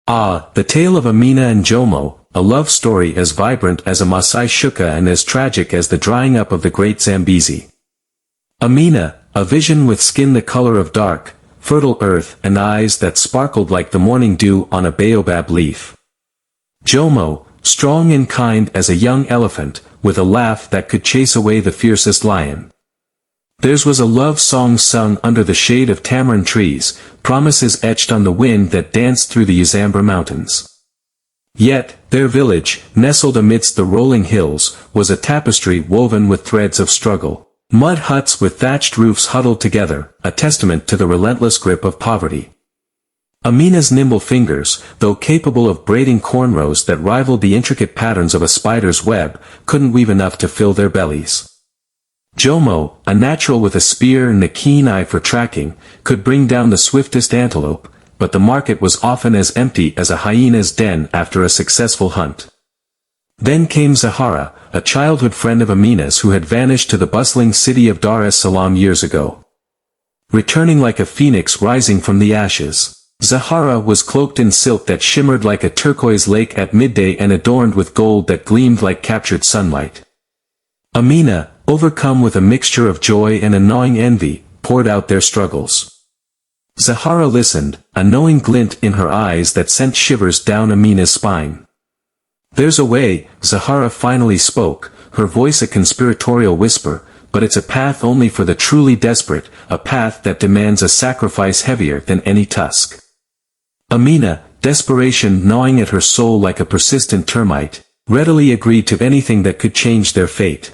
Ah, the tale of Amina and Jomo, a love story as vibrant as a Masai Shuka and as tragic as the drying up of the great Zambezi. Amina, a vision with skin the color of dark, fertile earth and eyes that sparkled like the morning dew on a baobab leaf. Jomo, strong and kind as a young elephant, with a laugh that could chase away the fiercest lion. Theirs was a love song sung under the shade of tamarind trees, promises etched on the wind that danced through the Uzambra mountains. Yet, their village, nestled amidst the rolling hills, was a tapestry woven with threads of struggle. Mud huts with thatched roofs huddled together, a testament to the relentless grip of poverty. Amina's nimble fingers, though capable of braiding cornrows that rivaled the intricate patterns of a spider's web, couldn't weave enough to fill their bellies. Jomo, a natural with a spear and a keen eye for tracking, could bring down the swiftest antelope, but the market was often as empty as a hyena's den after a successful hunt. Then came Zahara, a childhood friend of Amina's who had vanished to the bustling city of Dar es Salaam years ago. Returning like a phoenix rising from the ashes, Zahara was cloaked in silk that shimmered like a turquoise lake at midday and adorned with gold that gleamed like captured sunlight. Amina, overcome with a mixture of joy and a gnawing envy, poured out their struggles. Zahara listened, a knowing glint in her eyes that sent shivers down Amina's spine. "There's a way," Zahara finally spoke, her voice a conspiratorial whisper, "but it's a path only for the truly desperate, a path that demands a sacrifice heavier than any tusk." Amina, desperation gnawing at her soul like a persistent termite, readily agreed to anything that could change their fate.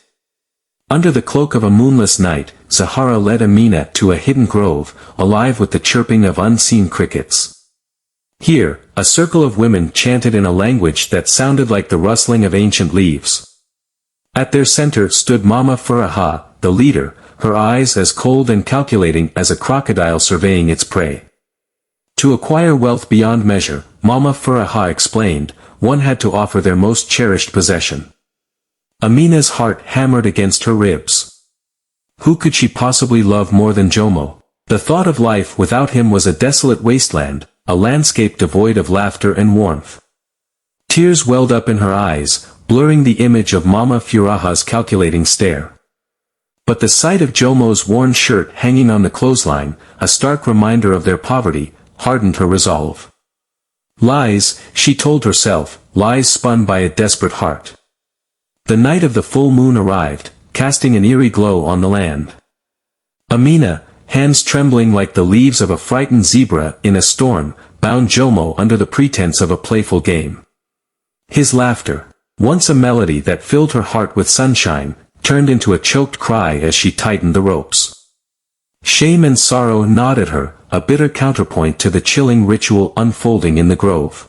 Under the cloak of a moonless night, Zahara led Amina to a hidden grove, alive with the chirping of unseen crickets. Here, a circle of women chanted in a language that sounded like the rustling of ancient leaves. At their center stood Mama Furaha, the leader, her eyes as cold and calculating as a crocodile surveying its prey. To acquire wealth beyond measure, Mama Furaha explained, one had to offer their most cherished possession. Amina's heart hammered against her ribs. Who could she possibly love more than Jomo? The thought of life without him was a desolate wasteland, a landscape devoid of laughter and warmth. Tears welled up in her eyes, blurring the image of Mama Furaha's calculating stare. But the sight of Jomo's worn shirt hanging on the clothesline, a stark reminder of their poverty, hardened her resolve. Lies, she told herself, lies spun by a desperate heart. The night of the full moon arrived, casting an eerie glow on the land. Amina, hands trembling like the leaves of a frightened zebra in a storm, bound Jomo under the pretense of a playful game. His laughter, once a melody that filled her heart with sunshine, turned into a choked cry as she tightened the ropes. Shame and sorrow gnawed at her, a bitter counterpoint to the chilling ritual unfolding in the grove.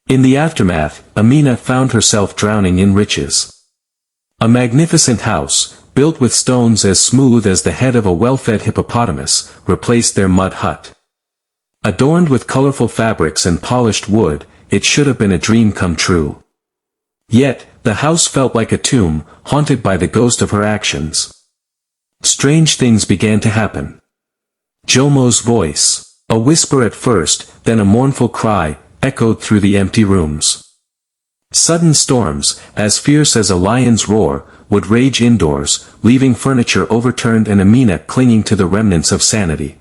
In the aftermath, Amina found herself drowning in riches. A magnificent house, built with stones as smooth as the head of a well-fed hippopotamus, replaced their mud hut. Adorned with colorful fabrics and polished wood, it should have been a dream come true. Yet, the house felt like a tomb, haunted by the ghost of her actions. Strange things began to happen. Jomo's voice, a whisper at first, then a mournful cry, echoed through the empty rooms. Sudden storms, as fierce as a lion's roar, would rage indoors, leaving furniture overturned and Amina clinging to the remnants of sanity.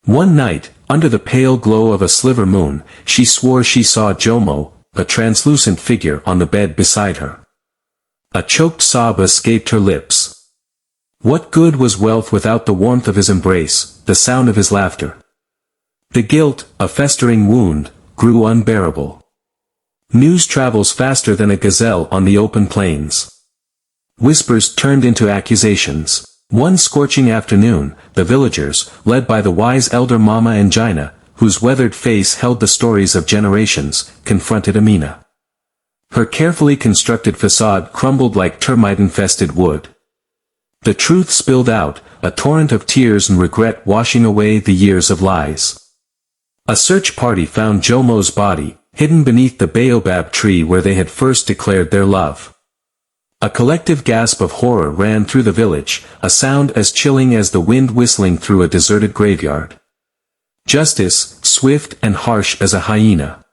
One night, under the pale glow of a sliver moon, she swore she saw Jomo, a translucent figure on the bed beside her. A choked sob escaped her lips. What good was wealth without the warmth of his embrace, the sound of his laughter? The guilt, a festering wound, grew unbearable. News travels faster than a gazelle on the open plains. Whispers turned into accusations. One scorching afternoon, the villagers, led by the wise elder Mama Angina, whose weathered face held the stories of generations, confronted Amina. Her carefully constructed facade crumbled like termite-infested wood. The truth spilled out, a torrent of tears and regret washing away the years of lies. A search party found Jomo's body, hidden beneath the baobab tree where they had first declared their love. A collective gasp of horror ran through the village, a sound as chilling as the wind whistling through a deserted graveyard. Justice, swift and harsh as a hyena.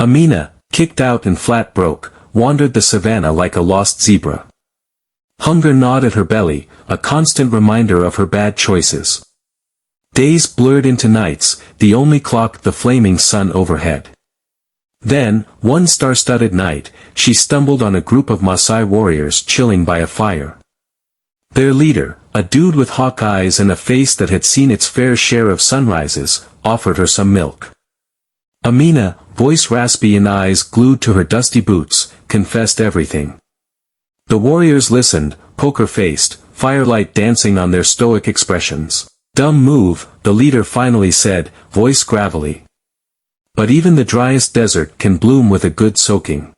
Amina, kicked out and flat broke, wandered the savannah like a lost zebra. Hunger gnawed at her belly, a constant reminder of her bad choices. Days blurred into nights, the only clock the flaming sun overhead. Then, one star-studded night, she stumbled on a group of Maasai warriors chilling by a fire. Their leader, a dude with hawk eyes and a face that had seen its fair share of sunrises, offered her some milk. Amina, voice raspy and eyes glued to her dusty boots, confessed everything. The warriors listened, poker-faced, firelight dancing on their stoic expressions. "Dumb move," the leader finally said, voice gravelly. "But even the driest desert can bloom with a good soaking."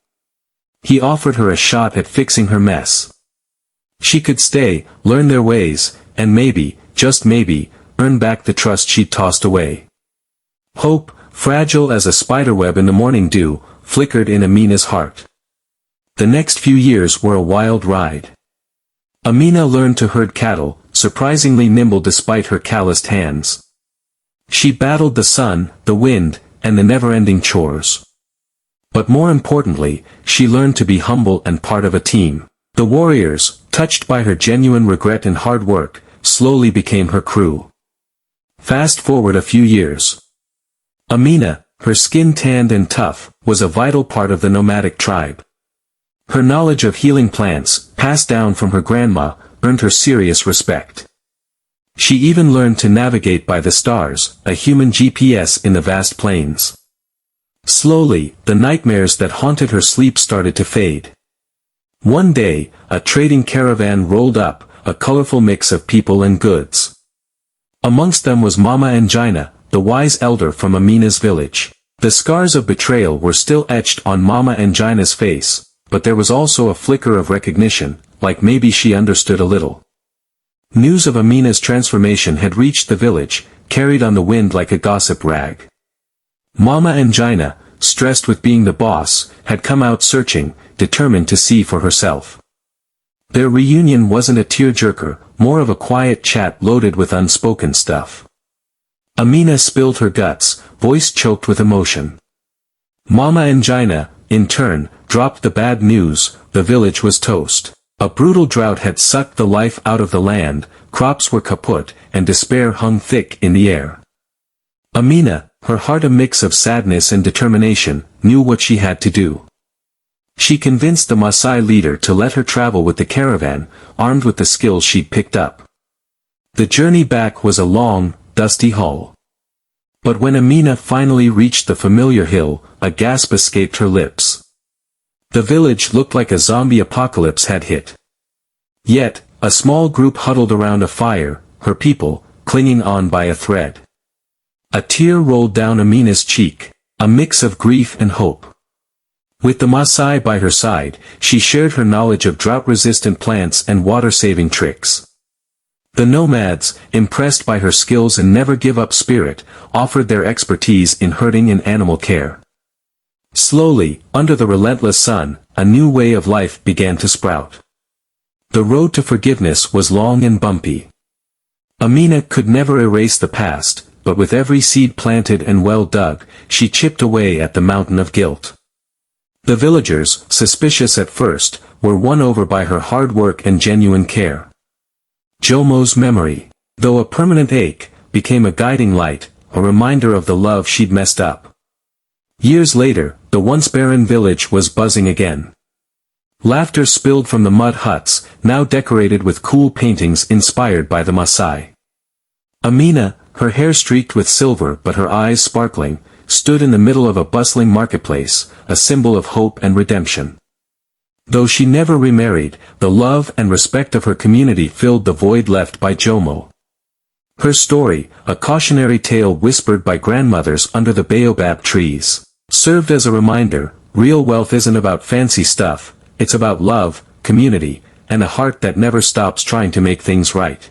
He offered her a shot at fixing her mess. She could stay, learn their ways, and maybe, just maybe, earn back the trust she'd tossed away. Hope, fragile as a spiderweb in the morning dew, flickered in Amina's heart. The next few years were a wild ride. Amina learned to herd cattle, surprisingly nimble despite her calloused hands. She battled the sun, the wind, and the never-ending chores. But more importantly, she learned to be humble and part of a team. The warriors, touched by her genuine regret and hard work, slowly became her crew. Fast forward a few years. Amina, her skin tanned and tough, was a vital part of the nomadic tribe. Her knowledge of healing plants, passed down from her grandma, earned her serious respect. She even learned to navigate by the stars, a human GPS in the vast plains. Slowly, the nightmares that haunted her sleep started to fade. One day, a trading caravan rolled up, a colorful mix of people and goods. Amongst them was Mama Angina, the wise elder from Amina's village. The scars of betrayal were still etched on Mama Angina's face, but there was also a flicker of recognition, like maybe she understood a little. News of Amina's transformation had reached the village, carried on the wind like a gossip rag. Mama Angina, stressed with being the boss, had come out searching, determined to see for herself. Their reunion wasn't a tearjerker, more of a quiet chat loaded with unspoken stuff. Amina spilled her guts, voice choked with emotion. Mama Angina, in turn, dropped the bad news: the village was toast. A brutal drought had sucked the life out of the land, crops were kaput, and despair hung thick in the air. Amina, her heart a mix of sadness and determination, knew what she had to do. She convinced the Maasai leader to let her travel with the caravan, armed with the skills she'd picked up. The journey back was a long, dusty haul. But when Amina finally reached the familiar hill, a gasp escaped her lips. The village looked like a zombie apocalypse had hit. Yet, a small group huddled around a fire, her people, clinging on by a thread. A tear rolled down Amina's cheek, a mix of grief and hope. With the Maasai by her side, she shared her knowledge of drought-resistant plants and water-saving tricks. The nomads, impressed by her skills and never-give-up spirit, offered their expertise in herding and animal care. Slowly, under the relentless sun, a new way of life began to sprout. The road to forgiveness was long and bumpy. Amina could never erase the past, but with every seed planted and well dug, she chipped away at the mountain of guilt. The villagers, suspicious at first, were won over by her hard work and genuine care. Jomo's memory, though a permanent ache, became a guiding light, a reminder of the love she'd messed up. Years later, the once barren village was buzzing again. Laughter spilled from the mud huts, now decorated with cool paintings inspired by the Maasai. Amina, her hair streaked with silver but her eyes sparkling, stood in the middle of a bustling marketplace, a symbol of hope and redemption. Though she never remarried, the love and respect of her community filled the void left by Jomo. Her story, a cautionary tale whispered by grandmothers under the baobab trees, served as a reminder: real wealth isn't about fancy stuff, it's about love, community, and a heart that never stops trying to make things right.